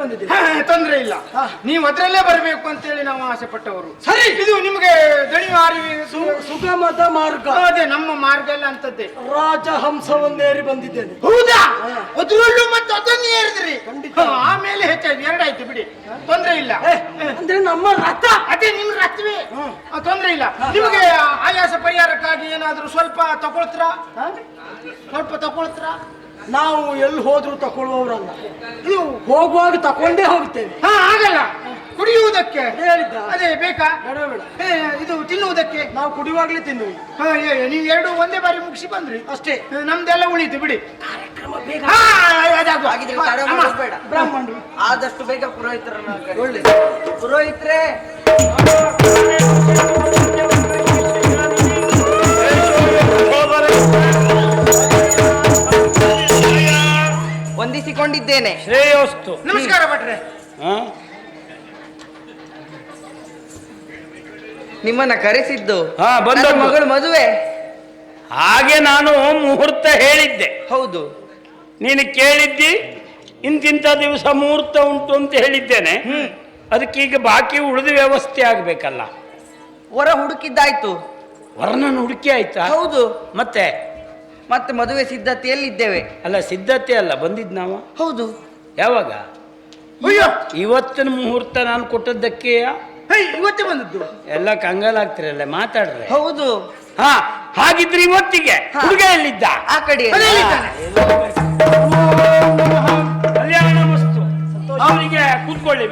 ಬಂದಿದ್ದೀವಿ. ತೊಂದ್ರೆ ಇಲ್ಲ, ನೀವು ಅದರಲ್ಲೇ ಬರಬೇಕು ಅಂತೇಳಿ ನಾವು ಆಸೆ ಪಟ್ಟವರು. ಸರಿ, ಇದು ನಿಮಗೆ ದಣಿವಾರಿ ಸುಗಮದ ಮಾರ್ಗ. ಅದೇ ನಮ್ಮ ಮಾರ್ಗ ಎಲ್ಲ ಅಂತದ್ದೇ. ರಾಜಹಂಸವನ್ನೇರಿ ಬಂದಿದ್ದೇನೆ. ಹೌದಾ? ಅದರಲ್ಲೂ ಮತ್ತೆ ಅದನ್ನು ಏರಿದ್ರಿ. ಖಂಡಿತ. ಆಮೇಲೆ ಹೆಚ್ಚಾಯ್ತು, ಎರಡಾಯ್ತು ಬಿಡಿ, ತೊಂದ್ರೆ ಇಲ್ಲ. ಅಂದ್ರೆ ನಮ್ಮ ರಥ. ಅದೇ ನಿಮ್ ರಥವೇ, ತೊಂದ್ರೆ ಇಲ್ಲ. ನಿಮಗೆ ಆಯಾಸ ಪರಿಹಾರಕ್ಕಾಗಿ ಏನಾದ್ರೂ ಸ್ವಲ್ಪ ತಗೊಳ್ತೀರಾ? ಸ್ವಲ್ಪ ತಗೊಳ್ತೀರಾ? ನಾವು ಎಲ್ಲಿ ಹೋದ್ರು ತಕೊಳ್ಳುವವರಲ್ಲ, ಇದು ಹೋಗುವಾಗ ತಕೊಂಡೇ ಹೋಗ್ತೇವೆ. ಆಗಲ್ಲ. ಕುಡಿಯುವುದಕ್ಕೆ ಹೇಳಿದ್ದ ಅದೇ ಬೇಕಾ? ಬೇಡ ಬೇಡ. ಇದು ತಿನ್ನುವುದಕ್ಕೆ ನಾವು ಕುಡಿಯುವಾಗ್ಲೇ ತಿನ್ನುವಿ. ನೀವು ಎರಡು ಒಂದೇ ಬಾರಿ ಮುಗಿಸಿ ಬಂದ್ರಿ ಅಷ್ಟೇ. ನಮ್ದೆಲ್ಲ ಉಳಿತು ಬಿಡಿ. ಕಾರ್ಯಕ್ರಮ ಬೇಗ ಹಾಗಿದ್ರೆ ತಡ ಮಾಡೋದು ಬೇಡ. ಬ್ರಾಹ್ಮಣರು ಆದಷ್ಟು ಬೇಗ ಪುರೋಹಿತರನ್ನ ಒಳ್ಳೆ ಪುರೋಹಿತರೇ, ವಂದಿಸಿಕೊಂಡಿದ್ದೇನೆ. ಶ್ರೇಯೋಸ್ತು. ನಮಸ್ಕಾರ ಭಟ್ರೆ. ನಿಮ್ಮನ್ನ ಕರೆಸಿದ್ದು ಬಂದ ನನ್ನ ಮಗಳು ಮದುವೆ. ಹಾಗೆ ನಾನು ಮುಹೂರ್ತ ಹೇಳಿದ್ದೆ. ಹೌದು, ನೀನು ಕೇಳಿದ್ದಿ ಇಂತಿಂಥ ದಿವಸ ಮುಹೂರ್ತ ಉಂಟು ಅಂತ ಹೇಳಿದ್ದೇನೆ. ಅದಕ್ಕೀಗ ಬಾಕಿ ಉಳಿದ ವ್ಯವಸ್ಥೆ ಆಗ್ಬೇಕಲ್ಲ. ವರ ಹುಡುಕಿದ್ದಾಯ್ತು. ವರನನ್ನು ಹುಡುಕಿ ಆಯ್ತಾ? ಹೌದು, ಮತ್ತೆ ಮತ್ತೆ ಮದುವೆ ಸಿದ್ಧತೆಯಲ್ಲಿದ್ದೇವೆ. ಅಲ್ಲ, ಸಿದ್ಧತೆ ಅಲ್ಲ, ಬಂದಿದ್ ನಾವು. ಹೌದು, ಯಾವಾಗ? ಅಯ್ಯೋ, ಇವತ್ತಿನ ಮುಹೂರ್ತ ನಾನು ಕೊಟ್ಟದ್ದಕ್ಕೆ ಇವತ್ತೇ ಬಂದದ್ದು. ಎಲ್ಲ ಕಂಗಾಲಾಗ್ತಿರಲ್ಲ, ಮಾತಾಡ್ರೆ. ಹೌದು. ಹಾಗಿದ್ರೆ ಇವತ್ತಿಗೆ ಹುಡುಗ ಎಲ್ಲಿದ್ದ? ಆ ಕಡೆ ಕಲ್ಯಾಣ ಮಸ್ತು. ಅವರಿಗೆ ಕೂತ್ಕೊಳ್ಳಿ.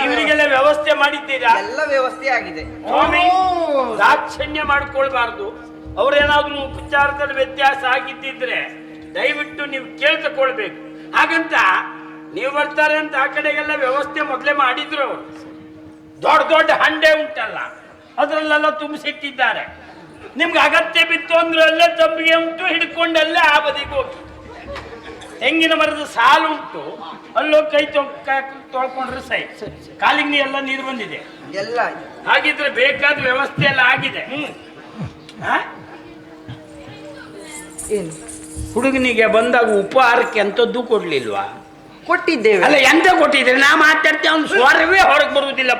ಇವರಿಗೆಲ್ಲ ವ್ಯವಸ್ಥೆ ಮಾಡಿದ್ದೀರಾ? ಎಲ್ಲ ವ್ಯವಸ್ಥೆ ಆಗಿದೆ ಸ್ವಾಮಿ. ದಾಕ್ಷಣ್ಯ ಮಾಡ್ಕೊಳ್ಬಾರ್ದು. ಅವ್ರೇನಾದ್ರೂ ಉಪಚಾರದಲ್ಲಿ ವ್ಯತ್ಯಾಸ ಆಗಿದ್ದಿದ್ರೆ ದಯವಿಟ್ಟು ನೀವು ಕೇಳ್ತಕೊಳ್ಬೇಕು. ಹಾಗಂತ ನೀವು ಬರ್ತಾರೆ ಅಂತ ಆ ಕಡೆಗೆಲ್ಲ ವ್ಯವಸ್ಥೆ ಮೊದಲೇ ಮಾಡಿದ್ರು ಅವರು. ದೊಡ್ಡ ದೊಡ್ಡ ಹಂಡೆ ಉಂಟಲ್ಲ, ಅದರಲ್ಲೆಲ್ಲ ತುಂಬಿಸಿಟ್ಟಿದ್ದಾರೆ. ನಿಮ್ಗೆ ಅಗತ್ಯ ಬಿತ್ತು ಅಂದ್ರೆ ಅಲ್ಲೇ ತಂಬಿಗೆ ಉಂಟು, ಹಿಡ್ಕೊಂಡಲ್ಲೇ ಆ ಬದಿಗೆ ಹೋಗಿ. ತೆಂಗಿನ ಮರದ ಸಾಲು ಉಂಟು, ಅಲ್ಲೋ ಕೈ ತೊಳ್ಕೊಂಡ್ರೆ ಸೈ. ಕಾಲಿಗೆ ಎಲ್ಲ ನೀರು ಬಂದಿದೆ ಎಲ್ಲ. ಹಾಗಿದ್ರೆ ಬೇಕಾದ ವ್ಯವಸ್ಥೆ ಎಲ್ಲ ಆಗಿದೆ. ಏನು ಹುಡುಗನಿಗೆ ಬಂದಾಗ ಉಪಹಾರಕ್ಕೆ ಎಂತದ್ದು ಕೊಡ್ಲಿಲ್ವಾ? ಕೊಟ್ಟಿದ್ದೇವೆ. ಅಲ್ಲ, ಎಂತ ಕೊಟ್ಟಿದ್ರೆ ನಾ ಮಾತಾಡ್ತೇವೆ, ಅವ್ನು ಸ್ವರವೇ ಹೊರಗೆ ಬರುವುದಿಲ್ಲ.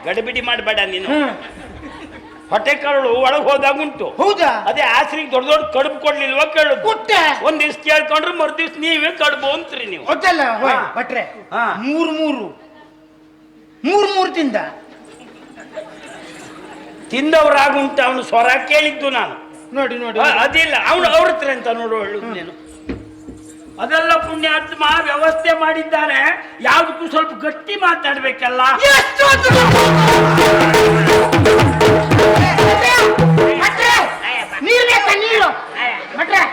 ಗಡಿಬಿಡಿ ಮಾಡಬೇಡ ನೀನು. ಹೊಟ್ಟೆ ಕರಳು ಒಳಗೆ ಹೋದಾಗ ಉಂಟು. ಹೌದಾ? ಅದೇ ಆಸರಿಗೆ ದೊಡ್ಡ ದೊಡ್ಡ ಕಡುಬು ಕೊಡ್ಲಿಲ್ವಾ? ಕೇಳು. ಕೊಟ್ಟೆ. ಒಂದ್ ದಿವ್ಸ ಕೇಳ್ಕೊಂಡ್ರೆ ಮರು ದಿವ್ಸ ನೀವೇ ಕಡುಬು ಅಂತ್ರಿ ನೀವು. ಗೊತ್ತಲ್ಲ ಭಟ್ರೆ, ಮೂರು ತಿಂದ ತಿಂದವರಾಗುಂಟ ಅವನು ಸ್ವರ ಕೇಳಿದ್ದು ನಾನು. ನೋಡಿ ಅದಿಲ್ಲ, ಅವನು ಅವ್ರ ಹತ್ರ ಅಂತ ನೋಡು ಹೇಳುದು ನೀನು. ಅದೆಲ್ಲ ಪುಣ್ಯಾತ್ಮ ವ್ಯವಸ್ಥೆ ಮಾಡಿದ್ದಾರೆ. ಯಾವ್ದಕ್ಕೂ ಸ್ವಲ್ಪ ಗಟ್ಟಿ ಮಾತಾಡ್ಬೇಕಲ್ಲ. ನೀರು ಭಟ್ರೆ.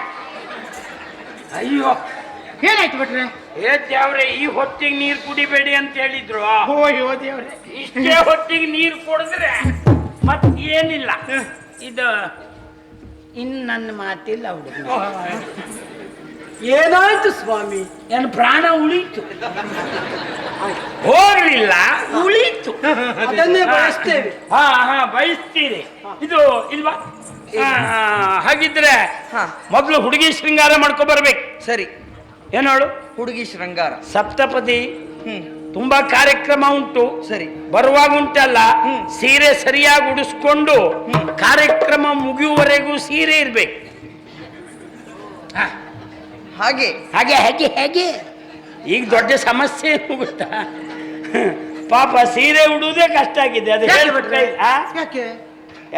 ಅಯ್ಯೋ, ಏನಾಯ್ತು ಭಟ್ರೆ? ದೇವ್ರೆ, ಈ ಹೊತ್ತಿಗೆ ನೀರು ಕುಡಿಬೇಡಿ ಅಂತ ಹೇಳಿದ್ರು. ಅಯ್ಯೋ ದೇವ್ರೆ, ಇಷ್ಟೇ ಹೊತ್ತಿಗೆ ನೀರು ಕುಡಿದ್ರೆ ಮತ್ತೇನಿಲ್ಲ. ಇದು ಇನ್ನು ನನ್ನ ಮಾತಿಲ್ಲ. ಹುಡುಗ ಏನಾಯ್ತು ಸ್ವಾಮಿ? ಏನು ಪ್ರಾಣ ಉಳಿತು? ಹೋಗ್ಲಿಲ್ಲ, ಉಳಿತು. ಅದನ್ನೇ ಬಯಸ್ತೇವೆ. ಬಯಸ್ತೀರಿ. ಇದು ಇಲ್ವಾ? ಹಾಗಿದ್ರೆ ಮೊದಲು ಹುಡುಗಿ ಶೃಂಗಾರ ಮಾಡ್ಕೊ ಬರ್ಬೇಕು. ಸರಿ, ಏನೋಳು? ಹುಡುಗಿ ಶೃಂಗಾರ ಸಪ್ತಪದಿ ತುಂಬಾ ಕಾರ್ಯಕ್ರಮ ಉಂಟು. ಸರಿ, ಬರುವಾಗ ಉಂಟಲ್ಲ, ಸೀರೆ ಸರಿಯಾಗಿ ಉಡಿಸ್ಕೊಂಡು ಕಾರ್ಯಕ್ರಮ ಮುಗಿಯುವವರೆಗೂ ಸೀರೆ ಇರ್ಬೇಕು. ಹಾಗೆ ಹಾಗೆ ಹೇಗೆ ಹೇಗೆ ಈಗ ದೊಡ್ಡ ಸಮಸ್ಯೆ ಏನು ಗೊತ್ತಾ? ಪಾಪ ಸೀರೆ ಉಡುವುದೇ ಕಷ್ಟ ಆಗಿದೆ. ಅದು ಯಾಕೆ?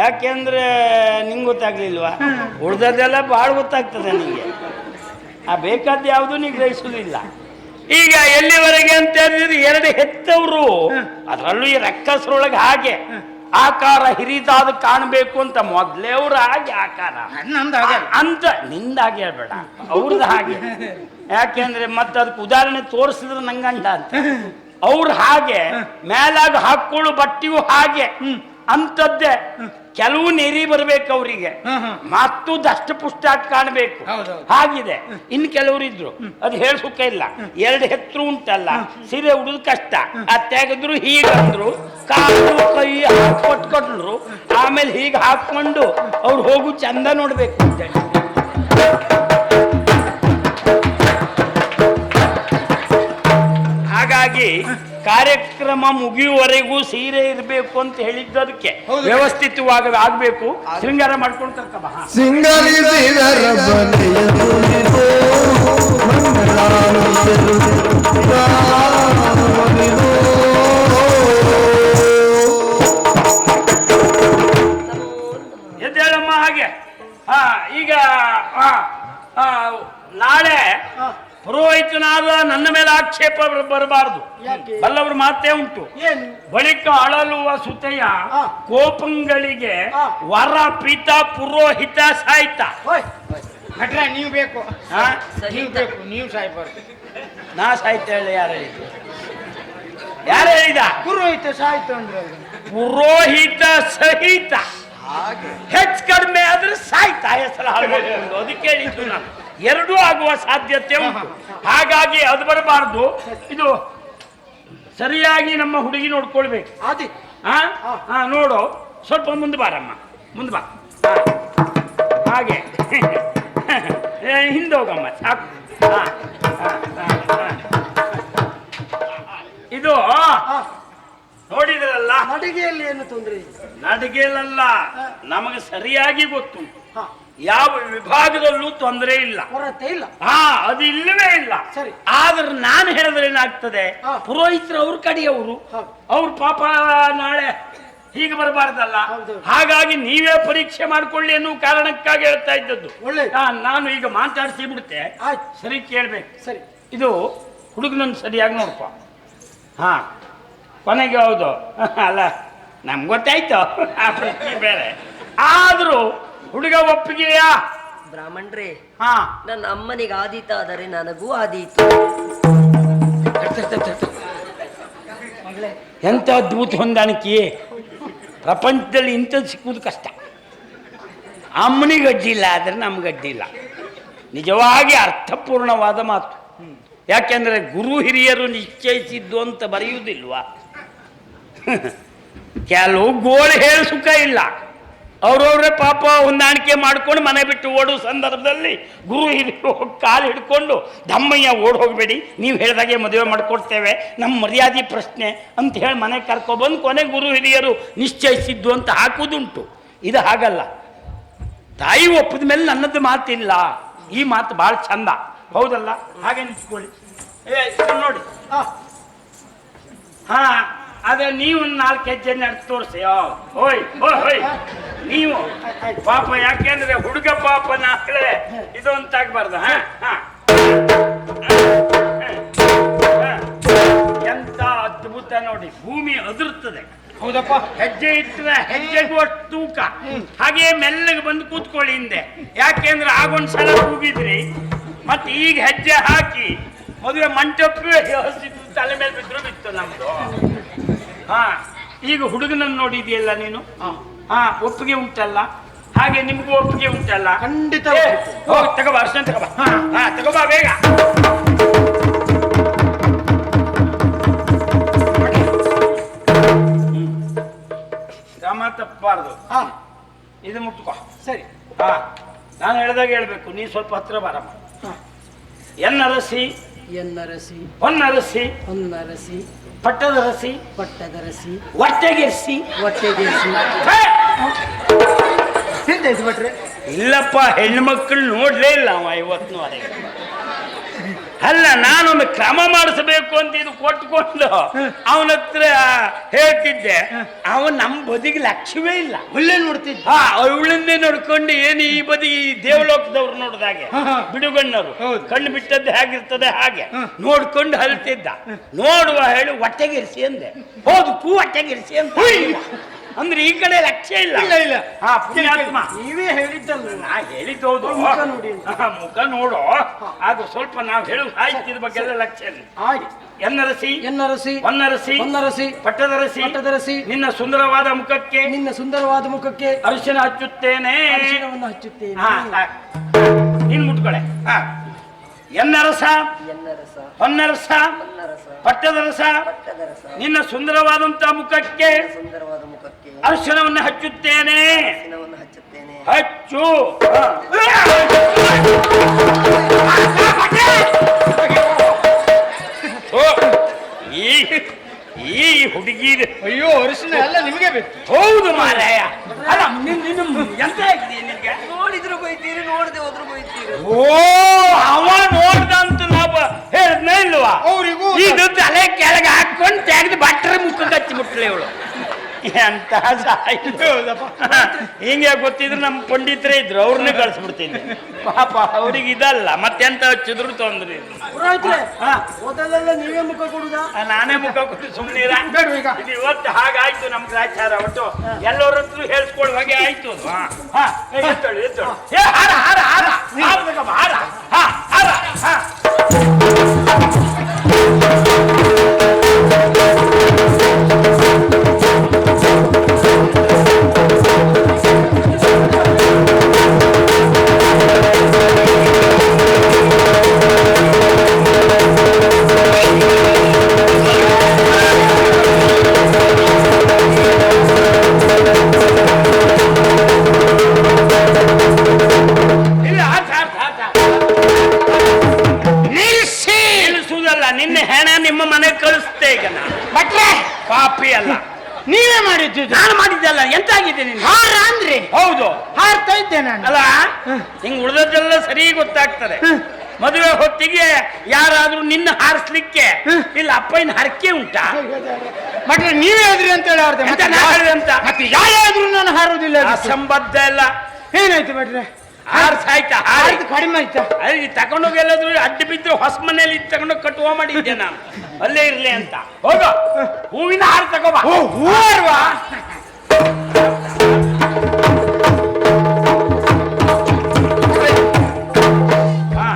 ಯಾಕೆಂದ್ರೆ ನಿಂಗೆ ಗೊತ್ತಾಗ್ಲಿಲ್ವಾ? ಉಳ್ದದೆಲ್ಲ ಭಾಳ ಗೊತ್ತಾಗ್ತದೆ ನಿಂಗೆ. ಬೇಕಾದ ಯಾವುದು ನೀವು ಗ್ರಹಿಸುವುದಿಲ್ಲ. ಈಗ ಎಲ್ಲಿವರೆಗೆ ಅಂತ ಹೇಳಿದ್ರೆ, ಎರಡು ಹೆತ್ತವರು, ಅದರಲ್ಲೂ ಈ ರಕ್ಕಸರೊಳಗೆ ಹಾಗೆ ಆಕಾರ ಹಿರಿದಾದ ಕಾಣಬೇಕು ಅಂತ ಮೊದಲೇ ಅವ್ರ ಹಾಗೆ ಆಕಾರ ಅಂತ. ನಿಂದಾಗೆ ಹೇಳ್ಬೇಡ, ಅವ್ರದ್ದು ಹಾಗೆ. ಯಾಕೆಂದ್ರೆ ಮತ್ತೆ ಅದಕ್ಕೆ ಉದಾಹರಣೆ ತೋರಿಸಿದ್ರೆ ನಂಗಂಡ ಅಂತ. ಅವ್ರು ಹಾಗೆ ಮೇಲಾಗ ಹಾಕೊಳ್ಳು ಬಟ್ಟೆಯು ಹಾಗೆ ಅಂತದ್ದೇ. ಕೆಲವು ನೆರಿ ಬರ್ಬೇಕು ಅವರಿಗೆ, ಮತ್ತು ದಷ್ಟಪುಷ್ಟ ಕಾಣಬೇಕು, ಹಾಗಿದೆ. ಇನ್ನು ಕೆಲವರು ಇದ್ರು, ಅದು ಹೇಳ ಸುಖ ಇಲ್ಲ. ಎರಡು ಹೆತ್ತರು ಉಂಟಲ್ಲ, ಸೀರೆ ಉಡುದು ಕಷ್ಟ. ಅದ್ ತೆಗೆದ್ರು ಹೀಗಂದ್ರು, ಕಾಲು ಕೈ ಕೊಟ್ಕೊಟ್ರು, ಆಮೇಲೆ ಹೀಗೆ ಹಾಕೊಂಡು ಅವ್ರು ಹೋಗು ಚಂದ ನೋಡ್ಬೇಕು ಅಂತ. ಹಾಗಾಗಿ ಕಾರ್ಯಕ್ರಮ ಮುಗಿಯುವವರೆಗೂ ಸೀರೆ ಇರಬೇಕು ಅಂತ ಹೇಳಿದ್ದದಕ್ಕೆ ವ್ಯವಸ್ಥಿತವಾಗಿ ಆಗ್ಬೇಕು. ಶೃಂಗಾರ ಮಾಡ್ಕೊಂಡು ಕರ್ಕಬ. ಸಿಂಗರಿಸಿದರ ಬಲಿಯದು ಎದ್ದೇಳಮ್ಮ ಹಾಗೆ. ಈಗ ನಾಳೆ ಪುರೋಹಿತನಾದ ನನ್ನ ಮೇಲೆ ಆಕ್ಷೇಪ ಬರಬಾರದು. ಯಾಕೆ? ಬಲ್ಲವ್ರ ಮಾತೇ ಉಂಟು. ಏನು? ಬಳಿಕ ಅಳಲುವ ಸುತೆಯ ಕೋಪಂಗಳಿಗೆ ಹಾ. ವರ ಪಿತ ಪುರೋಹಿತ ಸಾಯ್ತ. ಓಯ್ ಭಟ್ರೆ ನೀವು ಬೇಕು, ಹಾ? ನೀವು ಬೇಕು, ನೀವು ಸಾಯ್ಬಾರ್ದು. ನಾ ಸಾಯ್ತ ಹೇಳಿ ಯಾರು ಹೇಳಿದ್ರು? ಯಾರು ಹೇಳಿದ? ಪುರೋಹಿತ ಸಾಯ್ತು ಅಂದ್ರೆ ಪುರೋಹಿತ ಸಹಿತ ಹೆಚ್ಚು ಕಡಿಮೆ ಆದ್ರೆ ಸಾಯ್ತಾ ಹೆಸರು ಹಾಳ್ಕೊಂಡು ಅದಕ್ಕೆ ಹೇಳಿದ್ದು ನಾನು. ಎರಡೂ ಆಗುವ ಸಾಧ್ಯತೆ ಉಂಟು. ಹಾಗಾಗಿ ಅದು ಬರಬಾರ್ದು. ಇದು ಸರಿಯಾಗಿ ನಮ್ಮ ಹುಡುಗಿ ನೋಡ್ಕೊಳ್ಬೇಕು. ಆದಿ ನೋಡು, ಸ್ವಲ್ಪ ಮುಂದೆ ಬಾರಮ್ಮ, ಮುಂದೆ ಬಾ. ಹಾಗೆ ಹಿಂದೆ ಹೋಗಮ್ಮ, ಸಾಕು. ಇದು ನೋಡಿದ್ರಲ್ಲ, ಅಡಿಗೆಯಲ್ಲಿ ಏನು ತೊಂದರೆ ಇಲ್ಲ. ನಡಿಗೆಲ್ಲ ನಮಗೆ ಸರಿಯಾಗಿ ಗೊತ್ತು. ಹಾ, ಯಾವ ವಿಭಾಗದಲ್ಲೂ ತೊಂದರೆ ಇಲ್ಲ. ಕೊರತೆ ಇಲ್ಲ. ಅದು ಇಲ್ಲವೇ ಇಲ್ಲ. ಸರಿ. ಆದ್ರೆ ನಾನು ಹೇಳಿದ್ರೆ ಏನಾಗ್ತದೆ, ಹಾ. ಪುರೋಹಿತರು ಅವ್ರ ಕಡೆಯವರು, ಹೌದು. ಅವ್ರ ಪಾಪ ನಾಳೆ ಹೀಗೆ ಬರಬಾರ್ದಲ್ಲ. ಹೌದು. ಹಾಗಾಗಿ ನೀವೇ ಪರೀಕ್ಷೆ ಮಾಡ್ಕೊಳ್ಳಿ ಅನ್ನೋ ಕಾರಣಕ್ಕಾಗಿ ಹೇಳ್ತಾ ಇದ್ದದ್ದು. ಒಳ್ಳೆದು. ನಾನು ಈಗ ಮಾತಾಡಿಸಿ ಬಿಡುತ್ತೆ. ಆಯ್ತು, ಸರಿ, ಕೇಳ್ಬೇಕು. ಸರಿ. ಇದು ಹುಡುಗನನ್ನು ಸರಿಯಾಗಿ ನೋಡ್ಕೊ. ಹಾ, ಕೊನೆಗೆ ಹೌದು ಅಲ್ಲ, ನಮ್ಗೆ ಗೊತ್ತಾಯ್ತು ಆ ಪ್ರಶ್ನೆ ಬೇರೆ. ಆದ್ರೂ ಹುಡುಗ ಒಪ್ಪಿಗೆಯಾ? ಬ್ರಾಹ್ಮಣ್ರೇ, ಹಾ, ನನ್ನ ಅಮ್ಮನಿಗೆ ಆದೀತ ಆದರೆ ನನಗೂ ಆದೀತು. ಎಂತ ಅದ್ಭುತ ಹೊಂದಾಣಿಕೆ. ಪ್ರಪಂಚದಲ್ಲಿ ಇಂಥದ್ದು ಸಿಕ್ಕುವುದು ಕಷ್ಟ. ಅಮ್ಮನಿಗೆ ಅಡ್ಡಿಲ್ಲ ಆದರೆ ನಮ್ಗೆ ಅಡ್ಡಿಲ್ಲ. ನಿಜವಾಗಿ ಅರ್ಥಪೂರ್ಣವಾದ ಮಾತು. ಯಾಕೆಂದ್ರೆ ಗುರು ಹಿರಿಯರು ನಿಶ್ಚಯಿಸಿದ್ದು ಅಂತ ಬರೆಯುವುದಿಲ್ವಾ? ಕೆಲವು ಗೋಳು ಹೇಳಿ ಸುಖ ಇಲ್ಲ. ಅವ್ರವ್ರೇ ಪಾಪ ಹೊಂದಾಣಿಕೆ ಮಾಡ್ಕೊಂಡು ಮನೆ ಬಿಟ್ಟು ಓಡುವ ಸಂದರ್ಭದಲ್ಲಿ ಗುರು ಹಿರಿಯರು ಕಾಲು ಹಿಡ್ಕೊಂಡು ದಮ್ಮಯ್ಯ ಓಡ್ ಹೋಗಬೇಡಿ, ನೀವು ಹೇಳಿದಾಗೆ ಮದುವೆ ಮಾಡಿಕೊಡ್ತೇವೆ, ನಮ್ಮ ಮರ್ಯಾದೆ ಪ್ರಶ್ನೆ ಅಂತ ಹೇಳಿ ಮನೆ ಕರ್ಕೊಬಂದು ಕೊನೆ ಗುರು ಹಿರಿಯರು ನಿಶ್ಚಯಿಸಿದ್ದು ಅಂತ ಹಾಕುವುದುಂಟು. ಇದು ಹಾಗಲ್ಲ. ತಾಯಿ ಒಪ್ಪಿದ ಮೇಲೆ ನನ್ನದು ಮಾತಿಲ್ಲ. ಈ ಮಾತು ಭಾಳ ಚಂದ, ಹೌದಲ್ಲ? ಹಾಗೆ ನಿಂತ್ಕೊಳ್ಳಿ. ನೋಡಿ, ಹಾ, ಅದೇ ನೀವು 4 ಹೆಜ್ಜೆ ನಡೆದು ತೋರಿಸಿ. ಹೋಯ್ ಹೋಯ್ ಹೋಯ್ ನೀವು ಪಾಪ, ಯಾಕೆಂದ್ರೆ ಹುಡುಗ ಪಾಪ ನಾಳೆ ಇದು ಅಂತಾಗ್ಬಾರ್ದು. ಎಂತ ಅದ್ಭುತ ನೋಡಿ, ಭೂಮಿ ಅದುರ್ತದೆ. ಹೌದಪ್ಪ, ಹೆಜ್ಜೆ ಇಟ್ಟರೆ ಹೆಜ್ಜೆಗೂ ಅಷ್ಟು ತೂಕ. ಹಾಗೆ ಮೆಲ್ಲಗೆ ಬಂದು ಕೂತ್ಕೊಳ್ಳಿ ಹಿಂದೆ. ಯಾಕೆಂದ್ರೆ ಆಗೊಂದ್ಸಲ ಕೂಗಿದ್ರಿ, ಮತ್ತೆ ಈಗ ಹೆಜ್ಜೆ ಹಾಕಿ ಮದುವೆ ಮಂಟಪವೇ ತಲೆ ಮೇಲೆ ಬಿದ್ರು ಬಿತ್ತು ನಮ್ದು. ಹಾ, ಈಗ ಹುಡುಗನನ್ನು ನೋಡಿದೆಯಲ್ಲ ನೀನು? ಹಾ, ಒಪ್ಪಿಗೆ ಉಂಟಲ್ಲ? ಹಾಗೆ ನಿಮ್ಗೂ ಒಪ್ಪಿಗೆ ಉಂಟಲ್ಲ? ಖಂಡಿತ. ಹೋಗಿ ತಗೋಬಾ, ಅರ್ಶನ ತಗೋಬಾ. ಹಾ, ತಗೋಬಾ ಬೇಗ. ಕ್ರಮ ತಪ್ಪಬಾರ್ದು. ಹಾ, ಇದು ಮುಟ್ಕೋ. ಸರಿ. ಹಾ, ನಾನು ಹೇಳ್ದಾಗ ಹೇಳ್ಬೇಕು. ನೀ ಸ್ವಲ್ಪ ಹತ್ರ ಬಾರಮ್ಮ. ಎನ್ನರಸಿ, ಎನ್ನರಸಿ, ಹೊನ್ನರಸಿ, ಹೊನ್ನರಸಿ, ಪಟ್ಟದರಸಿ, ಪಟ್ಟದರಸಿ, ಹೊಟ್ಟೆಗೆರ್ಸಿ, ಹೊಟ್ಟೆಗೆಸಿ. ಸಿದ್ಧಾಯ್ತು ಭಟ್ರೆ. ಇಲ್ಲಪ್ಪ, ಹೆಣ್ಣು ಮಕ್ಕಳು ನೋಡ್ಲೇ ಇಲ್ಲ ಅವ ಇವತ್ತಿನವರೆಗೆ. ಅಲ್ಲ, ನಾನೊಮ್ಮೆ ಕ್ರಮ ಮಾಡಿಸಬೇಕು ಅಂತ ಇದು ಕೊಟ್ಕೊಂಡು ಅವನ ಹತ್ರ ಹೇಳ್ತಿದ್ದೆ. ಅವನ್ ನಮ್ಮ ಬದಿಗೆ ಲಕ್ಷ್ಯವೇ ಇಲ್ಲ. ಒಳ್ಳೆ ನೋಡ್ತಿದ್ದ. ಅವಳನ್ನೇ ನೋಡ್ಕೊಂಡು ಏನು ಈ ಬದಿಗೆ ದೇವಲೋಕದವ್ರು ನೋಡಿದಾಗೆ ಬಿಡುಗಣ್ಣರು ಕಣ್ಣು ಬಿಟ್ಟದ್ದು ಹೇಗಿರ್ತದೆ ಹಾಗೆ ನೋಡ್ಕೊಂಡು ಹಲ್ತಿದ್ದ. ನೋಡುವ ಹೇಳಿ ಹೊಟ್ಟೆಗಿರಿಸಿ ಅಂದೆ. ಹೌದು, ಹೊಟ್ಟೆಗಿರಿಸಿ ಅಂತ ಅಂದ್ರೆ ಈ ಕಡೆ ಲಕ್ಷ್ಯ ಇಲ್ಲ. ಇಲ್ಲ. ಹಾ, ಪುಣ್ಯಾತ್ಮ, ನೀವೇ ಹೇಳಿದ್ದಲ್ಲ. ನಾ ಹೇಳಿದ್ದೌದು. ಮುಖ ನೋಡಿ. ಮುಖ ನೋಡು. ಅದು ಸ್ವಲ್ಪ ನಾವು ಹೇಳುವ ಸಾಹಿತ್ಯದ ಬಗ್ಗೆ ಎಲ್ಲ ಲಕ್ಷ್ಯ ಇಲ್ಲ. ಆಯ್ತು. ಎನ್ನರಸಿ, ಎನ್ನರಸಿ, ಹೊನ್ನರಸಿ, ಹೊನ್ನರಸಿ, ಪಟ್ಟದರಸಿ, ಪಟ್ಟದರಸಿ, ನಿನ್ನ ಸುಂದರವಾದ ಮುಖಕ್ಕೆ ನಿನ್ನ ಸುಂದರವಾದ ಮುಖಕ್ಕೆ ಅರಿಶಿನ ಹಚ್ಚುತ್ತೇನೆ. ಅರಿಶಿನವನ್ನು ಹಚ್ಚುತ್ತೇನೆ. ನೀನ್ ಮುಟ್ಕೊಳೆ. ಎನ್ನರಸ, ಎನ್ನರಸ, ಹೊನ್ನರಸ, ಹೊನ್ನರಸ, ಪಟ್ಟದರಸ, ಪಟ್ಟದರಸ, ನಿನ್ನ ಸುಂದರವಾದಂತಹ ಮುಖಕ್ಕೆ ಸುಂದರವಾದ ಮುಖಕ್ಕೆ ಅರಿಶಿನವನ್ನು ಹಚ್ಚುತ್ತೇನೆ. ಅರಿಶಿನವನ್ನು ಹಚ್ಚುತ್ತೇನೆ. ಹಚ್ಚು. ಇಲ್ವಾ ಅವ್ರಿಗೂ ಇದು ತಲೆ ಕೆಳಗೆ ಹಾಕೊಂಡು ತೆಗೆದು ಬಟ್ರ ಮುಖ ಕಚ್ಚಿ ಮುಟ್ಲೆ ಇವಳು ಎಂತ ಸಾಯ್ತು. ಹಿಂಗೆ ಗೊತ್ತಿದ್ರು ನಮ್ಮ ಪಂಡಿತರೇ ಇದ್ರು ಅವ್ರನ್ನೇ ಕಳ್ಸ್ಬಿಡ್ತಿದ್ದೆ ಪಾಪ ಅವ್ರಿಗೆ ಇದಲ್ಲ ಮತ್ತೆಂತ ಹಚ್ಚಿದ್ರು ತೊಂದ್ರೆ ಇಲ್ಲ. ಪುರೋಹಿತ್ರೆ ಹೋದಲ್ಲೆಲ್ಲ ನೀವೇ ಮುಖ ಕೊಡುದಾ? ನಾನೇ ಮುಖ ಕೊಟ್ಟು ಸುಮ್ಮನೆ ಬೇಡ ಈಗ. ಇದು ಇವತ್ತು ಹಾಗಾಯ್ತು ನಮ್ ಗ್ರಾಚಾರ ಒಟ್ಟು ಎಲ್ಲರ ಹತ್ರ ಹೇಳ್ಸ್ಕೊಳ್ಳೋ ಹಾಗೆ ಆಯ್ತು ಅದು. ಎತ್ತಳು ಎತ್ತಳು ಏ ಹಾರ ಹಾರ ಹಾರ ಹಾರ ಹಾರ ಹಾ ಹಾರ ಹಾ ನಿನ್ನೆ ಹೆಣ ನಿಮ್ಮ ಮನೆಗೆ ಕಳಿಸ್ತೇ ಈಗ ನಾನು ಭಟ್ರೆ ಪಾಪಿ ಅಲ್ಲ ನೀವೇ ಮಾಡಿದ್ದು ನಾನು ಮಾಡಿದ್ದಲ್ಲ ಎಂತಾಗಿದೆ ನೀನು ಹಾರ ಅಂದ್ರೆ ಹೌದು ಹಾರ್ತಾ ಇದ್ದೆ ನಾನು ಅಲ್ಲ ಹಿಂಗ್ ಉಳಿದದ್ದೆಲ್ಲ ಸರಿ ಗೊತ್ತಾಗ್ತದೆ ಮದುವೆ ಹೊತ್ತಿಗೆ ಯಾರಾದ್ರೂ ನಿನ್ನ ಹಾರಿಸ್ಲಿಕ್ಕೆ ಇಲ್ಲ ಅಪ್ಪನ ಹರಕೆ ಉಂಟಾ ಭಟ್ರೆ ನೀವೇ ಹೇಳಿದ್ರಿ ಅಂತ ಹೇಳಿ ಅವ್ರದ್ದು ಎಂತ ನಾ ಹೇಳಿದೆ ಅಂತ ಮತ್ತೆ ಯಾರಾದ್ರೂ ನಾನು ಹಾರೋದಿಲ್ಲ ಅಸಂಬದ್ಧ ಎಲ್ಲ ಏನಾಯ್ತು ಭಟ್ರೆ ಹಾರ್ಸಾಯ್ತಾ ಆಯ್ತು ಕಡಿಮೆ ಆಯ್ತಾ ಅಲ್ಲಿ ತಗೊಂಡೋಗಿ ಎಲ್ಲಾದ್ರೂ ಅಡ್ಡ ಬಿದ್ದು ಹೊಸ ಮನೆಯಲ್ಲಿ ತಗೊಂಡೋಗಿ ಕಟ್ಟುವ ಮಾಡಿದ್ದೆ ನಾನು ಅಲ್ಲೇ ಇರ್ಲಿ ಅಂತ ಹೋಗ ಹೂವಿನ ಹಾರ ತಗೋಬಾ ಓ ಹೂವಾ ಹಾ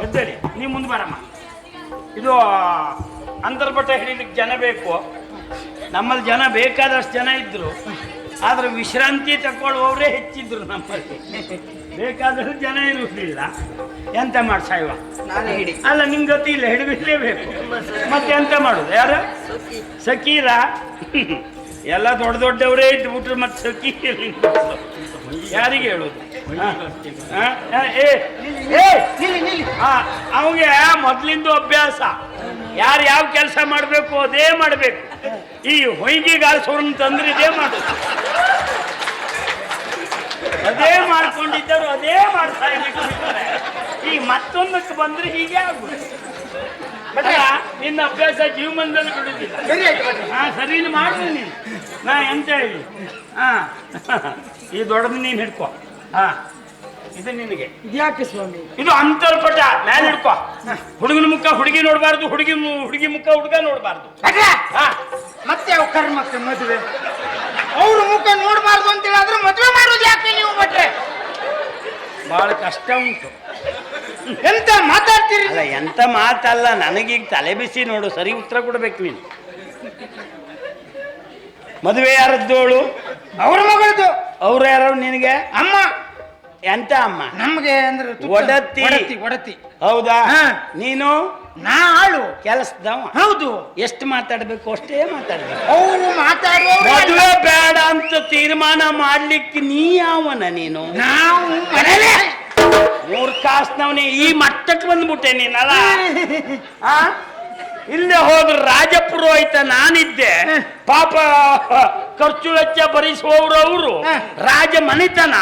ಎದ್ದೇಳಿ ನೀವು ಮುಂದೆ ಬರಮ್ಮ ಇದು ಅಂತರ್ಪಟ ಹಿಡಿಲಿಕ್ಕೆ ಜನ ಬೇಕು ನಮ್ಮಲ್ಲಿ ಜನ ಬೇಕಾದಷ್ಟು ಜನ ಇದ್ರು ಆದ್ರೆ ವಿಶ್ರಾಂತಿ ತಗೊಳ್ಳುವವರೇ ಹೆಚ್ಚಿದ್ರು ನಮ್ಮಲ್ಲಿ ಬೇಕಾದಷ್ಟು ಜನ ಇರುವುದಿಲ್ಲ ಎಂತ ಮಾಡಿ ಸಾಯುವ ನಾನೇ ಹಿಡಿ ಅಲ್ಲ ನಿಮ್ ಗತಿ ಇಲ್ಲ ಹಿಡಿದಿರ್ಲೇಬೇಕು ಮತ್ತೆ ಎಂತ ಮಾಡುದು ಯಾರು ಸಕೀರ ಎಲ್ಲ ದೊಡ್ಡ ದೊಡ್ಡವರೇ ಇದ್ಬಿಟ್ರು ಮತ್ತೆ ಸಖಿ ಯಾರಿಗೆ ಹೇಳುದು ಅವಂಗೆ ಮೊದ್ಲಿಂದು ಅಭ್ಯಾಸ ಯಾರು ಯಾವ ಕೆಲಸ ಮಾಡ್ಬೇಕು ಅದೇ ಮಾಡ್ಬೇಕು ಈ ಹೊಯ್ಗೆಗಾಲ್ಸೋರ್ನ ತಂದ್ರೆ ಇದೇ ಮಾಡುದು ಅದೇ ಮಾಡ್ಕೊಂಡಿದ್ದರು ಅದೇ ಮಾಡ್ತಾ ಇರ್ಬೇಕು ಈ ಮತ್ತೊಂದಕ್ಕೆ ಬಂದ್ರೆ ಹೀಗೆ ಆಗುದು ನಿನ್ನ ಅಭ್ಯಾಸ ಜೀವನದಲ್ಲಿ ಬಿಡುದಿಲ್ಲ ಹಾ ಸರಿ ಮಾಡ್ತೀನಿ ನೀನು ನಾ ಎಂತ ಹೇಳಿ ಹಾ ಈ ದೊಡ್ಡದು ನೀನ್ ಹಿಡ್ಕೊ ಹಾ ಇದು ನಿನಗೆ ಇದ್ಯಾಕೆ ಸ್ವಾಮಿ? ಇದು ಅಂತರ್ಪಟ ಮ್ಯಾಲ ಹಿಡ್ಕೊ ಹುಡುಗನ ಮುಖ ಹುಡುಗಿ ನೋಡ್ಬಾರ್ದು ಹುಡುಗಿ ಮುಖ ಹುಡುಗ ನೋಡ್ಬಾರ್ದು ಮತ್ತೆ ಅವ್ ಕರ್ಮಕ್ಕೆ ಮದುವೆ ಅವ್ರ ಮುಖ ನೋಡ್ಬಾರ್ದು ಅಂತ ಹೇಳಿದ್ರೆ ಮದುವೆ ಮಾಡೋದು ಯಾಕೆ ನೀವು ಭಟ್ರೆ? ಬಹಳ ಕಷ್ಟ ಉಂಟು ಎಂತ ಮಾತಾಡ್ತೀರಿ? ಅಲ್ಲ ಎಂತ ಮಾತಲ್ಲ ನನಗೀಗ ತಲೆ ಬಿಸಿ ನೋಡು ಸರಿ ಉತ್ತರ ಕೊಡ್ಬೇಕು ನೀನು ಮದುವೆ ಯಾರದ್ದೋಳು ಅವ್ರ ಮಗಳದು ಅವ್ರು ಯಾರು ನಿನಗೆ ಅಮ್ಮ ಎಂತ ಅಮ್ಮ ನಮ್ಗೆ ಅಂದ್ರೆ ಒಡತಿ. ಒಡತಿ ಹೌದಾ ಹಾ. ನೀನು ನಾ ಆಳು ಕೆಲಸದವ ಹೌದು ಎಷ್ಟು ಮಾತಾಡ್ಬೇಕು ಅಷ್ಟೇ ಮಾತಾಡ್ಬೇಕು ಅವ್ರು ಮಾತಾಡುವ ಮದುವೆ ಬೇಡ ಅಂತ ತೀರ್ಮಾನ ಮಾಡ್ಲಿಕ್ಕೆ ನೀ ಯಾವನ ನೀನು ನಾವು ಮನೇಲೆ ಮೂರ್ಖಾಸ್ನವನೇ ಈ ಮಟ್ಟಕ್ಕೆ ಬಂದ್ಬಿಟ್ಟೆ ನೀನಲ್ಲ ಆ? ಇಲ್ಲೇ ಹೋದ್ರು ರಾಜಪುರೋಹಿತ ನಾನಿದ್ದೆ ಪಾಪ ಖರ್ಚು ವೆಚ್ಚ ಭರಿಸುವವರು ಅವರು ರಾಜ ಮನೆತನ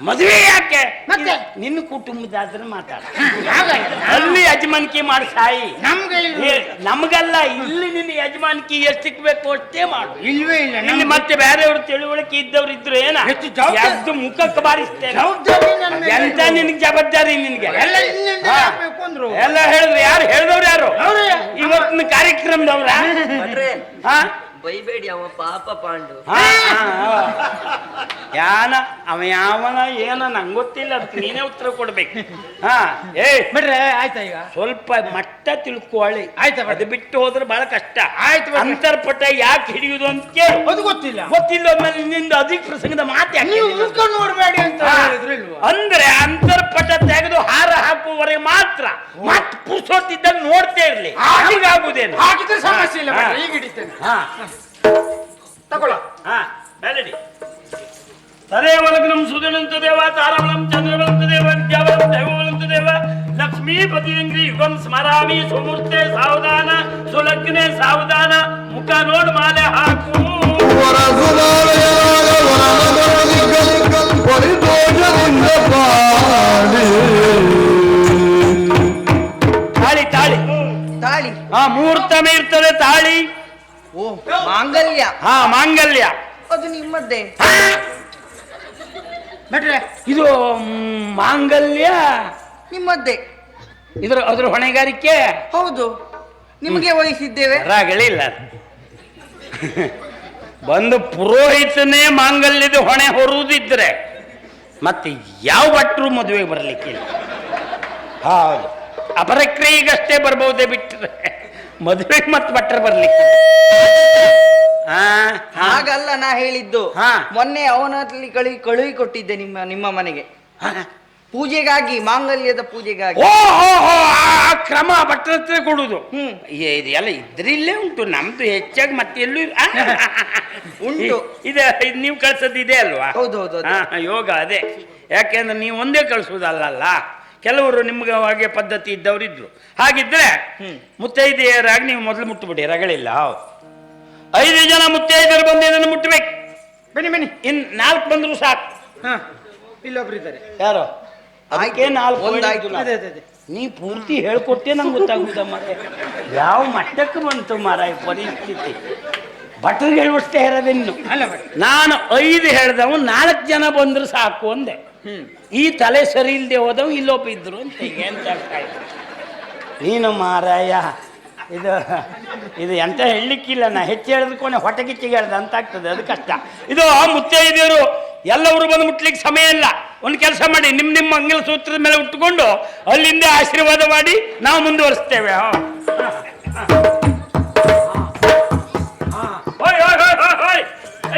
ಮದುವೆ ಯಾಕೆ ಮತ್ತೆ? ನಿನ್ನ ಕುಟುಂಬದಾದ್ರೆ ಮಾತಾಡ ಹಾಗಾಯ್ತು. ಅಲ್ಲಿ ಯಜಮಾನಿಕೆ ಮಾಡಿ ಸಾಯಿ ನಮ್ಗೆ ನಮಗಲ್ಲ ಇಲ್ಲಿ ನಿನ್ನ ಯಜಮಾನಿಕೆ ಎಷ್ಟಕ್ಕೆ ಬೇಕು ಅಷ್ಟೇ ಮಾಡು ಇಲ್ವೇ ಇಲ್ಲ ಇಲ್ಲಿ ಮತ್ತೆ ಬೇರೆಯವ್ರು ತಿಳುವಳಿಕೆ ಇದ್ದವ್ರು ಇದ್ರು ಏನ ಹೆಚ್ಚು ಜವಾಬ್ದಾರಿ- ಎದ್ದು ಮುಖಕ್ಕೆ ಬಾರಿಸ್ತೇನೆ ಜವಾಬ್ದಾರಿ ನನ್ನ ಮೇಲೆ ಎಂತ ನಿನ್ಗೆ ಜವಾಬ್ದಾರಿ ನಿನ್ಗೆ ಎಲ್ಲ ಇನ್ನೆಂತ ಹಾ. ಹಾಕ್ಬೇಕು ಅಂದ್ರು ಎಲ್ಲ ಹೇಳಿದ್ರು ಯಾರು ಹೇಳಿದವ್ರು ಯಾರು ಅವ್ರೇ. ಇವತ್ತಿನ ಕಾರ್ಯಕ್ರಮದವ್ರ ಭಟ್ರೆ ಹಾ ಬೈಬೇಡಿ ಅವ ಪಾಪ ಪಾಂಡು ಹಾ, ಹಾ, ಹಾ. ಯಾನ ಅವ ಯಾವನ ಏನ ನಂಗೆ ಗೊತ್ತಿಲ್ಲ ಅದಕ್ಕೆ ನೀನೇ ಉತ್ತರ ಕೊಡ್ಬೇಕು ಹಾ ಏ ಬಿಡ್ರೆ ಆಯ್ತಾ ಈಗ ಸ್ವಲ್ಪ ಮಟ್ಟ ತಿಳ್ಕೊಳ್ಳಿ ಆಯ್ತಾ ಅದು ಬಿಟ್ಟು ಹೋದ್ರೆ ಬಹಳ ಕಷ್ಟ ಆಯ್ತು ಬಿಡ್ರಿ. ಅಂತರ್ಪಟ ಯಾಕೆ ಹಿಡಿಯುವುದು ಅಂತ ಕೇಳು ಅದು ಗೊತ್ತಿಲ್ಲ ಗೊತ್ತಿಲ್ಲ ಅಂದ್ಮೇಲೆ ನಿನ್ನಿಂದ ಅಧಿಕ ಪ್ರಸಂಗದ ಮಾತು ಯಾಕೆ ನೀವು ಹೇಳಿಲ್ಲ? ಮುಖ ನೋಡ್ಬೇಡಿ ಅಂತ ಹಾ. ಹೇಳಿದ್ರು ಇಲ್ವಾ? ಅಂದ್ರೆ ಅಂತರ್ಪಟ ತೆಗೆದು ಹಾರ ಹಾಕುವವರೆಗೆ ಮಾತ್ರ ಮತ್ ಪುರುಷೋತ್ತಿದ್ದಾಗ ನೋಡ್ತೇ ಇರ್ಲಿ ಹಾಗಾಗುದೇನು ಹಾಕಿದ್ರೆ ಸಮಸ್ಯೆ ಇಲ್ಲ ಹಾ. ಬಿಡ್ರಿ, ಈಗ ಹಿಡಿತೇನೆ ಹಾ ತಗೊಳ ಹಾ ಮೇಲಡಿ ತದೇವಲಗ್ನಂ ಸುದಿನಂತ ದೇವ ತಾರವಲಂ ಚಂದ್ರವಲಂತ ದೇವ ವಿದ್ಯಾವಲಂ ದೈವವಲಂತ ದೇವ ಲಕ್ಷ್ಮೀಪತಿಯಂಗ್ರಿ ಯುಗಂ ಸ್ಮರಾಮಿ ಸುಮೂರ್ತೆ ಸಾವಧಾನ ಸುಲಗ್ನೆ ಸಾವಧಾನ ಮುಖ ನೋಡ್ ಮಾಲೆ ಹಾಕು ತಾಳಿ ತಾಳಿ ತಾಳಿ ಮುಹೂರ್ತಮೇ ಇರ್ತದೆ ತಾಳಿ. ಓ ಮಾಂಗಲ್ಯ ಮಾಂಗಲ್ಯ ಅದು ನಿಮ್ಮದ್ದೇ. ಭಟ್ರೆ ಇದು ಮಾಂಗಲ್ಯ ನಿಮ್ಮದ್ದೇ. ಅದ್ರ ಹೊಣೆಗಾರಿಕೆ ಹೌದು, ನಿಮಗೆ ವಹಿಸಿದ್ದೇವೆ. ರಾಗಳಿಲ್ಲ ಬಂದು ಪುರೋಹಿತನೇ ಮಾಂಗಲ್ಯದ ಹೊಣೆ ಹೊರುವುದಿದ್ರೆ ಮತ್ತೆ ಯಾವ ಭಟ್ರು ಮದುವೆಗೆ ಬರ್ಲಿಕ್ಕಿಲ್ಲ. ಹೌದು, ಅಪರಕ್ರಿಯೆಗಷ್ಟೇ ಬರ್ಬಹುದೇ ಬಿಟ್ಟರೆ ಮದುವೆಗೆ ಮತ್ತೆ ಭಟ್ರು ಬರ್ಲಿಕ್ಕೆ. ಹಾಗಲ್ಲ ನಾ ಹೇಳಿದ್ದು. ಹಾ. ಮೊನ್ನೆ ಅವನಲ್ಲಿ ಕಳುಹಿ ಕೊಟ್ಟಿದ್ದೆ ನಿಮ್ಮ ಮನೆಗೆ ಪೂಜೆಗಾಗಿ, ಮಾಂಗಲ್ಯದ ಪೂಜೆಗಾಗಿ. ಆ ಕ್ರಮ ಭಟ್ರ ಹತ್ರ ಕೊಡುದು. ಇದು ಎಲ್ಲ ಇದ್ರಿಲ್ಲೇ ಉಂಟು, ನಮ್ದು ಹೆಚ್ಚಾಗಿ ಮತ್ತೆ ಎಲ್ಲೂ ಉಂಟು. ಇದು ನೀವು ಕಳ್ಸೋದು ಇದೆ ಅಲ್ವಾ? ಹೌದೌದು. ಯೋಗ ಅದೇ. ಯಾಕೆಂದ್ರೆ ನೀವು ಒಂದೇ ಕಳ್ಸೋದಲ್ಲ, ಕೆಲವರು ನಿಮ್ಗೆ ಹಾಗೆ ಪದ್ಧತಿ ಇದ್ದವರಿದ್ರು. ಹಾಗಿದ್ರೆ ಮುತ್ತೈದೆಯರಾಗಿ ನೀವು ಮೊದಲು ಮುಟ್ಟಬಿಡಿ, ರಗಳಿಲ್ಲ. 5 ಜನ ಮುತ್ತೈದೆಯರು ಬಂದು ಇದನ್ನು ಮುಟ್ಟಬೇಕು. ಬನ್ನಿ. ಇನ್ 4 ಬಂದ್ರು ಸಾಕು. ಇಲ್ಲೊಬ್ರು ಇದ್ದಾರೆ. ಯಾರು? ಅದಕ್ಕೆ 4 ಒಂದಾಯ್ತು. ಅದೇ. ನೀ ಪೂರ್ತಿ ಹೇಳ್ಕೊಟ್ಟೆ ನಂಗೆ ಗೊತ್ತಾಗುದ ಮಾರೆ. ಯಾವ ಮಟ್ಟಕ್ಕೆ ಬಂತು ಮಾರಾಯ ಪರಿಸ್ಥಿತಿ. ಭಟ್ರಿಗೆ ಹೇಳುವಷ್ಟೇ ಹೇಳೋದಿನ್ನು. ನಾನು 5 ಹೇಳ್ದವ 4 ಜನ ಬಂದ್ರು ಸಾಕು ಅಂದೆ. ಈ ತಲೆ ಸರಿ ಇಲ್ಲದೆ ಹೋದವು ಇಲ್ಲೊಬ್ಬ ಇದ್ರು ಅಂತ ಈಗ ಎಂತ ನೀನು ಮಾರಾಯ. ಇದು ಎಂತ ಹೇಳಲಿಕ್ಕಿಲ್ಲ. ನಾ ಹೆಚ್ಚು ಹೇಳಿದ್ಕೊನೆ ಹೊಟ್ಟೆ ಕಿಚ್ಚಿಗೆ ಹೇಳ್ದೆ ಅಂತ ಆಗ್ತದೆ, ಅದು ಕಷ್ಟ. ಇದು ಮುತ್ತೈದೆಯರು ಎಲ್ಲವರು ಬಂದು ಮುಟ್ಲಿಕ್ಕೆ ಸಮಯ ಇಲ್ಲ. ಒಂದು ಕೆಲಸ ಮಾಡಿ, ನಿಮ್ಮ ಮಂಗಲ ಸೂತ್ರದ ಮೇಲೆ ಉಟ್ಕೊಂಡು ಅಲ್ಲಿಂದ ಆಶೀರ್ವಾದ ಮಾಡಿ ನಾವು ಮುಂದುವರಿಸ್ತೇವೆ.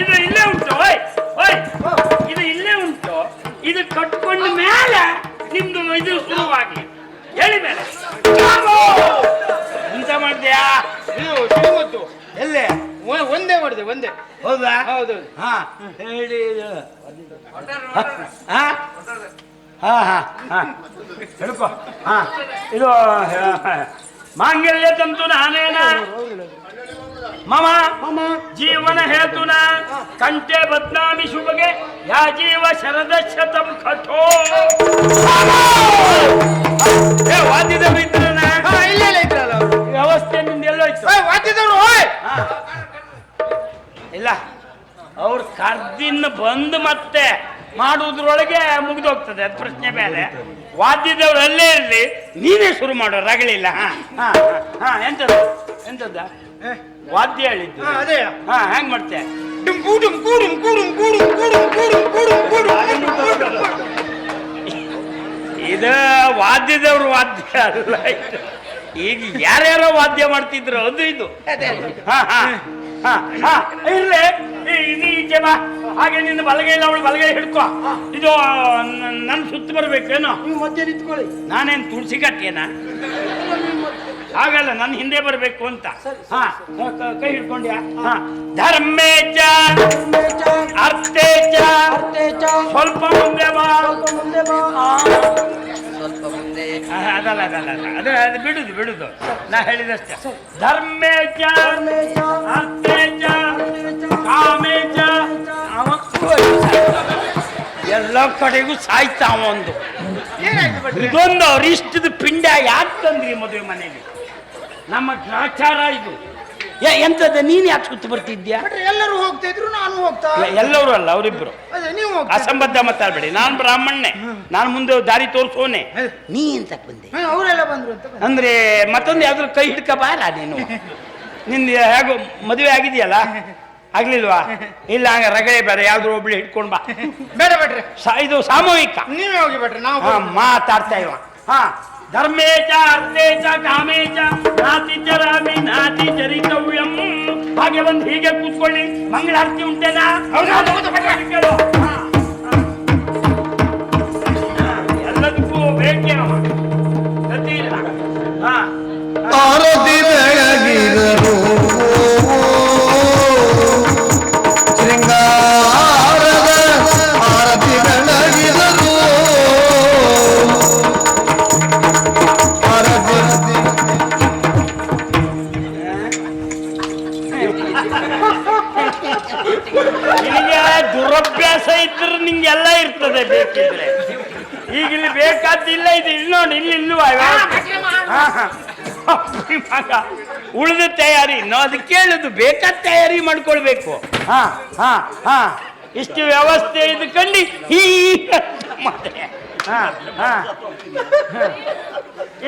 ಇದು ಇಲ್ಲೇ ಉಂಟು, ಇದು ಇಲ್ಲೇ ಉಂಟು. ಇದು ಕಟ್ಕೊಂಡ ಮೇಲೆ ನಿಮ್ದು ಇದು ಶುರುವಾಗಿ ಹೇಳಿ ಮೇಲೆ ಎಂತ ಮಾಡ್ತೀಯಾ? ಎಲ್ಲೇ ಒಂದೇ ಮಾಡಿದೆ, ಒಂದೇ. ಹೌದಾ? ಹೌದು. ಹೇಳಿ. ಹೇಳ್ಕೊ. ಇದು ಮಾಂಗಲ್ಯ ತಂತು ನಾನೇನ ಮಮ ಜೀವನ ಹೇತುನ ಕಂಠೆ ಬದ್ನಾಮಿ ಶುಭಗೆ ಯಾ ಜೀವ ಶರದ ಶತಂ ಕಠೋ. ವಾದ್ಯದವ್ರು ಇದ್ರನ ಇಲ್ಲೇ ಇದ್ರಲ್ಲ ಅವರು. ವ್ಯವಸ್ಥೆ ನಿಂದ ಎಲ್ಲೋಯ್ತು? ವಾದ್ಯದವರು ಇಲ್ಲ, ಅವ್ರು ಕರ್ದಿನ್ನು ಬಂದು ಮತ್ತೆ ಮಾಡುವುದ್ರೊಳಗೆ ಮುಗಿದೋಗ್ತದೆ, ಅದು ಪ್ರಶ್ನೆ ಬೇರೆ. ವಾದ್ಯದವ್ರು ಅಲ್ಲೇ ಇರಲಿ, ನೀವೇ ಶುರು ಮಾಡೋ, ರಗಳಿಲ್ಲ. ಎಂತದ್ದ ವಾದ್ಯ ಹೇಳಿದ್ದು? ಅದೇ. ಹೆಂಗ್ ಮಾಡ್ತೆ? ಇದು ವಾದ್ಯದವ್ರು ವಾದ್ಯ ಅಲ್ಲ. ಈಗ ಯಾರ್ಯಾರೋ ವಾದ್ಯ ಮಾಡ್ತಿದ್ರು, ಅದು ಇದು. ಇರ್ಲಿ, ಈಚೆ ಬಾ. ಹಾಗೆ ನಿನ್ನ ಬಲಗೈಲ್ಲ, ಅವಳು ಬಲಗೈ ಹಿಡ್ಕೊ. ಇದು ನನ್ನ ಸುತ್ತ ಬರ್ಬೇಕೇನೋ? ನೀವು ಮಧ್ಯೆ ನಿಂತ್ಕೊಳ್ಳಿ. ನಾನೇನು ತುಳಸಿ ಕಟ್ಟೇನ? ಹಾಗಲ್ಲ, ನನ್ನ ಹಿಂದೆ ಬರ್ಬೇಕು ಅಂತ. ಕೈ ಹಿಡ್ಕೊಂಡ್ಯಾ? ಧರ್ಮೇಚ ಅರ್ಥೇಚ ಸ್ವಲ್ಪ ಮುಂದೆ ಬಾ. ಸ್ವಲ್ಪ ಮುಂದೆ. ಅದಲ್ಲ ಅದು ಬಿಡುದು ನಾ ಹೇಳಿದಷ್ಟೇ. ಧರ್ಮೇಚ ಅರ್ಥೇಚ ಕಾಮೇಚ. ಎಲ್ಲ ಕಡೆಗೂ ಸಾಯ್ತಾವ ಒಂದು. ಇದೊಂದು ಅರಿಷ್ಟದ ಪಿಂಡ ಯಾಕೆ ತಂದ್ರಿ ಮದುವೆ ಮನೆಯಲ್ಲಿ? ನಮ್ಮ ಗ್ರಾಚಾರ ಇದು. ಎಂತದ ನೀನ್ ಯಾಕೆ ಸುತ್ತ ಬರ್ತಿದ್ಯಾ? ಎಲ್ಲರೂ ಹೋಗ್ತಾ ಇದ್ರು, ನಾನು ಹೋಗ್ತಾ. ಎಲ್ಲರೂ ಅಲ್ಲ, ಅವರಿಬ್ರು. ನೀವು ಅಸಂಬದ್ಧ ಮಾತಾಡ್ಬೇಡಿ. ನಾನು ಬ್ರಾಹ್ಮಣನೆ, ನಾನು ಮುಂದೆ ದಾರಿ ತೋರಿಸೋನೆ. ನೀ ಎಂತ ಬಂದೆ? ಅವರೆಲ್ಲ ಬಂದ್ರು ಅಂತ. ಅಂದ್ರೆ ಮತ್ತೊಂದು ಯಾವ್ದ್ರ ಕೈ ಹಿಡ್ಕ ಬಾರ ನೀನು. ನಿಂದ ಹೇಗೋ ಮದುವೆ ಆಗಿದೆಯಲ್ಲ, ಆಗ್ಲಿಲ್ವಾ? ಇಲ್ಲ, ಹಂಗ ರಗಳೆ ಬೇರೆ ಯಾವ್ದು ಒಬ್ಳು ಹಿಡ್ಕೊಂಡ್ ಬಾ. ಬೇಡ ಬೇಡ್ರಿ, ಇದು ಸಾಮೂಹಿಕ. ನೀವೇ ಹೋಗಿ ಬೇಡ್ರಿ, ನಾವು ಮಾತಾಡ್ತಾ ಇಲ್ವಾ? ಧರ್ಮೇಚ ಅರ್ಥೇಚ ಕಾಮೇಚ ನಾತಿ ಚರಾಮಿ ನಾತಿ ಚರಿತವ್ಯಂ. ಹಾಗೆ ಬಂದು ಹೀಗೆ ಕೂತ್ಕೊಳ್ಳಿ. ಮಂಗಳಾರತಿ ಉಂಟೇನಾ? ಎಲ್ಲದಕ್ಕೂ ಬೇಕೆ ಗತಿ ಇಲ್ಲ. ಆರತಿ ಬೆಳಗಿದರು ಶೃಂಗಾರದ ಆರತಿ ಬೆಳಗಿದರು ನಿನಗೆ ದುರಭ್ಯಾಸ ಇದ್ರೆ ನಿಂಗೆಲ್ಲ ಇರ್ತದೆ ಬೇಕಿದ್ರೆ. ಈಗ ಇಲ್ಲಿ ಬೇಕಾದಿಲ್ಲ, ಇದು ಇಲ್ಲಿ ನೋಡಿ, ಇಲ್ಲಿ ಇಲ್ವಾ? ಮಗ ಉಳಿದ ತಯಾರಿ ನಾವು ಅದಕ್ಕೆ ಕೇಳುದು ಬೇಕಾದ ತಯಾರಿ ಮಾಡ್ಕೊಳ್ಬೇಕು. ಹಾ ಹಾ ಹಾ ಇಷ್ಟು ವ್ಯವಸ್ಥೆ ಇದ್ಕೊಂಡು ಮತ್ತೆ ಹಾ ಹಾ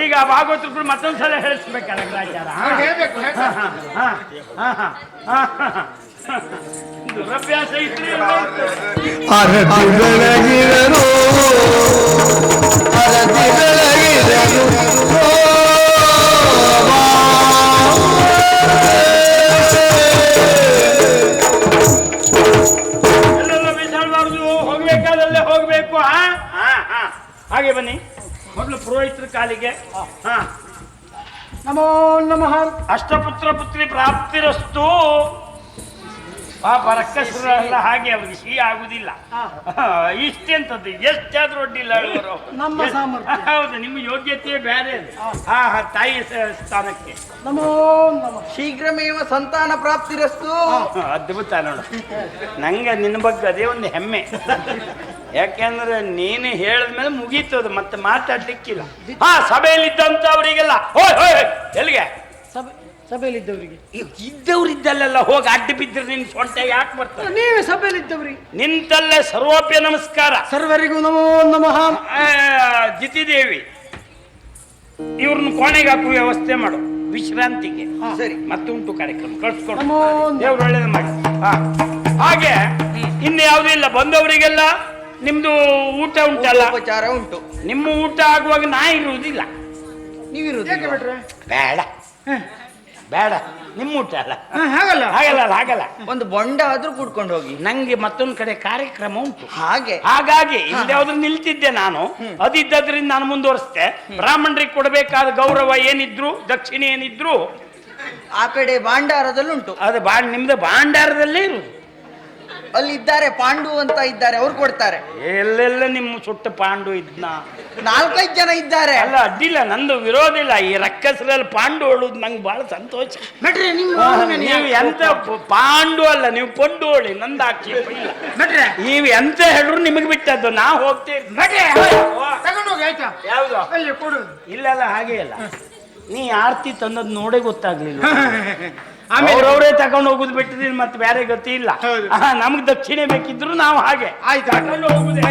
ಈಗ ಭಾಗವತರು ಮತ್ತೊಂದ್ಸಲ ಹೇಳಿಸ್ಬೇಕಲ್ಲ ಗ್ರಾಚಾರ. ಹೇಳ್ಬೇಕು ದುರಭ್ಯಾಸ ಇದ್ರೆ ಅರತಿ ಬೆಳಗಿದರು ಅರತಿ ಬೆಳಗಿದರು ಎಲ್ಲೆಲ್ಲ ಬಿಸಾಡಬಾರ್ದು, ಹೋಗ್ಬೇಕಾದಲ್ಲೇ ಹೋಗ್ಬೇಕು. ಹಾ ಹಾ ಹಾ ಹಾಗೆ ಬನ್ನಿ. ಮೊದಲು ಪುರೋಹಿತರ ಕಾಲಿಗೆ. ಹಾ ನಮೋ ನಮಃ. ಅಷ್ಟಪುತ್ರ ಪುತ್ರಿ ಪ್ರಾಪ್ತಿರಸ್ತು. ಪಾಪ ರಕ್ಕಸರೆಲ್ಲ ಹಾಗೆ ಅವ್ರಿಗೆ ಸಿಹಿ ಆಗುದಿಲ್ಲ. ಇಷ್ಟೆಂತದ್ದು ಎಷ್ಟಾದ್ರೂ ಒಡ್ಡಿಲ್ಲ ಹೇಳುವರು. ನಮ್ಮ ಸಾಮರ್ಥ್ಯ. ಹೌದು, ನಿಮ್ಮ ಯೋಗ್ಯತೆಯೇ ಬೇರೆ ಅದು. ಹಾ ಹಾ ತಾಯಿ ಸ್ಥಾನಕ್ಕೆ. ನಮೋ ನಮಃ. ಶೀಘ್ರಮೇವ ಸಂತಾನ ಪ್ರಾಪ್ತಿರಸ್ತು. ಅದ್ಭುತ ನೋಡು. ನಂಗೆ ನಿನ್ನ ಬಗ್ಗೆ ಅದೇ ಒಂದು ಹೆಮ್ಮೆ. ಯಾಕೆಂದ್ರೆ ನೀನು ಹೇಳಿದ್ಮೇಲೆ ಮುಗೀತದ, ಮತ್ತೆ ಮಾತಾಡ್ಲಿಕ್ಕಿಲ್ಲ. ಹಾ ಸಭೆಯಲ್ಲಿದ್ದಂಥವರಿಗೆಲ್ಲ ಹೋಯ್ ಹೋಯ್ ಎಲ್ಲಿಗೆ ಸಭೆಯಲ್ಲಿದ್ದವರಿಗೆ ಇದ್ದವರಿದ್ದಲ್ಲೆಲ್ಲ ಹೋಗಿ ಅಡ್ಡ ಬಿದ್ದರೆ ನಿನ್ ಸೊಂಟ ಯಾಕೆ ಬರ್ತಾರೆ? ನೀವೇ ಸಭೆಯಲ್ಲಿದ್ದವ್ರಿಗೆ ನಿಂತಲ್ಲೇ ಸರ್ವೋಪ್ಯ ನಮಸ್ಕಾರ. ಸರ್ವರಿಗೂ ನಮೋ ನಮಃ. ಜಿತಿದೇವಿ ಇವ್ರನ್ನ ಕೋಣೆಗೆ ಹಾಕುವ ವ್ಯವಸ್ಥೆ ಮಾಡು, ವಿಶ್ರಾಂತಿಗೆ. ಸರಿ. ಮತ್ತುಂಟು ಕಾರ್ಯಕ್ರಮ ಕಳ್ಸ್ಕೊಡು. ನಮೋ ದೇವ್ರು ಒಳ್ಳೇದು ಮಾಡಿ. ಹಾಗೆ ಇನ್ನು ಯಾವುದೂ ಇಲ್ಲ. ಬಂದವರಿಗೆಲ್ಲ ನಿಮ್ದು ಊಟ ಉಂಟಲ್ಲ, ಉಪಚಾರ ಉಂಟು. ನಿಮ್ಮ ಊಟ ಆಗುವಾಗ ನಾ ಇರುವುದಿಲ್ಲ. ನೀವಿರುವುದಿಲ್ಲ. ಬೇಡ ಬೇಡ, ನಿಮ್ಮ ಊಟ ಅಲ್ಲ. ಹಾಗಲ್ಲ ಹಾಗಲ್ಲ ಹಾಗಲ್ಲ. ಒಂದು ಬೊಂಡ ಆದ್ರೂ ಕುಡ್ಕೊಂಡು ಹೋಗಿ. ನಂಗೆ ಮತ್ತೊಂದು ಕಡೆ ಕಾರ್ಯಕ್ರಮ ಉಂಟು. ಹಾಗೆ ಹಾಗಾಗಿ ಇಲ್ದಾದ್ರೂ ನಿಲ್ತಿದ್ದೆ ನಾನು. ಅದಿದ್ದರಿಂದ ನಾನು ಮುಂದುವರಿಸ್ತೆ. ಬ್ರಾಹ್ಮಣರಿಗೆ ಕೊಡಬೇಕಾದ ಗೌರವ ಏನಿದ್ರು, ದಕ್ಷಿಣೆ ಏನಿದ್ರು ಆ ಕಡೆ ಭಾಂಡಾರದಲ್ಲುಂಟು. ಅದು ನಿಮ್ದು ಭಾಂಡಾರದಲ್ಲೇ ಇರುವುದು. ಅಲ್ಲಿ ಇದ್ದಾರೆ, ಪಾಂಡು ಅಂತ ಇದ್ದಾರೆ, ಅವ್ರು ಕೊಡ್ತಾರೆ. ಎಲ್ಲೆಲ್ಲ ನಿಮ್ಮ ಸುಟ್ಟ ಪಾಂಡು ಇದ್ನ 4-5 ಜನ ಇದ್ದಾರೆ. ಅಲ್ಲ ಅಡ್ಡಿಲ್ಲ, ನಂದು ವಿರೋಧ ಇಲ್ಲ. ಈ ರಕ್ಕಸರಲ್ಲಿ ಪಾಂಡು ಹೇಳುದು ನಂಗೆ ಬಹಳ ಸಂತೋಷ. ನಟ್ರೆ ನೀವು ಎಂತ ಪಾಂಡು ಅಲ್ಲ, ನೀವು ಪೊಂಡು ಹೇಳಿ, ನಂದು ಆಕ್ಷೇಪ ಇಲ್ಲ. ನಟ್ರೆ ನೀವು ಎಂತ ಹೇಳಿದ್ರು ನಿಮಗೆ ಬಿಟ್ಟದ್ದು, ನಾ ಹೋಗ್ತೇವೆ. ನಟ್ರೆ ತಗೊಂಡೋಗಿ ಆಯ್ತಾ? ಯಾವ್ದು ಅಲ್ಲಿ ಕೊಡು. ಇಲ್ಲಲ್ಲ, ಹಾಗೆ ಇಲ್ಲ. ನೀ ಆರ್ತಿ ತಂದದ್ ನೋಡೇ ಗೊತ್ತಾಗ್ಲಿಲ್ಲ. ಆಮೇಲೆ ಅವ್ರವರೇ ತಗೊಂಡು ಹೋಗುದು ಬಿಟ್ಟಿದ್ದೀನಿ, ಮತ್ತೆ ಬೇರೆ ಗತಿ ಇಲ್ಲ. ಹೌದು. ನಮ್ಗೆ ದಕ್ಷಿಣೆ ಬೇಕಿದ್ರು ನಾವು ಹಾಗೆ ಆಯ್ತು. ತಗೊಂಡು ಹೋಗುದೇ.